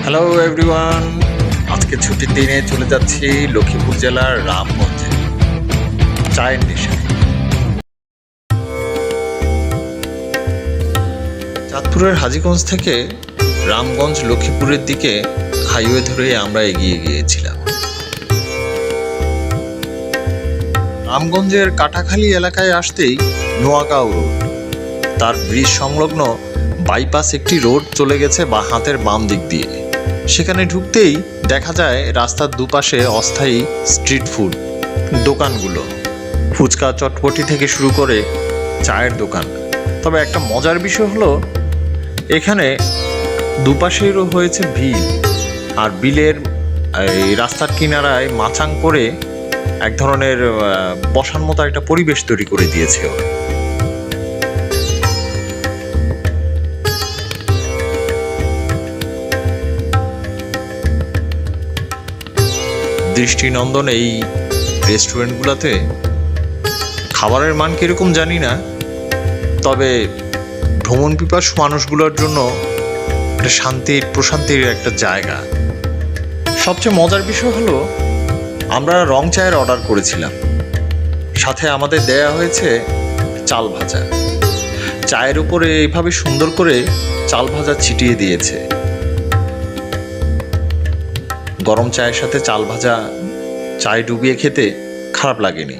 Hello everyone, আজকে ছুটির দিনে চলে যাচ্ছি লক্ষ্মীপুর জেলার রামগঞ্জে চায়ের নেশায়। চাঁদপুরের হাজীগঞ্জ থেকে রামগঞ্জ লক্ষ্মীপুরের দিকে হাইওয়ে ধরে আমরা এগিয়ে গিয়েছিলাম। রামগঞ্জের কাটাখালী এলাকায় আসতেই নোয়াগাঁও রোড, তার ব্রিজ সংলগ্ন বাইপাস একটি রোড চলে গেছে হাতের বাম দিক দিয়ে। সেখানে ঢুকতেই দেখা যায় রাস্তার দুপাশে অস্থায়ী স্ট্রিট ফুড দোকানগুলো, ফুচকা চটপটি থেকে শুরু করে চায়ের দোকান। তবে একটা মজার বিষয় হলো এখানে দুপাশেরও হয়েছে বিল, আর বিলের এই রাস্তার কিনারায় মাচাং করে এক ধরনের বসার মতো একটা পরিবেশ তৈরি করে দিয়েছে ওরা। দৃষ্টিনন্দন এই রেস্টুরেন্টগুলোতে খাবারের মান কীরকম জানি না, তবে ভ্রমণ পিপাসু মানুষগুলোর জন্য একটা প্রশান্তির একটা জায়গা। সবচেয়ে মজার বিষয় হলো আমরা রং চায়ের অর্ডার করেছিলাম, সাথে আমাদের দেয়া হয়েছে চাল ভাজা। চায়ের উপরে এইভাবে সুন্দর করে চাল ভাজা ছিটিয়ে দিয়েছে। গরম চায়ের সাথে চাল ভাজা চায় ডুবিয়ে খেতে খারাপ লাগেনি।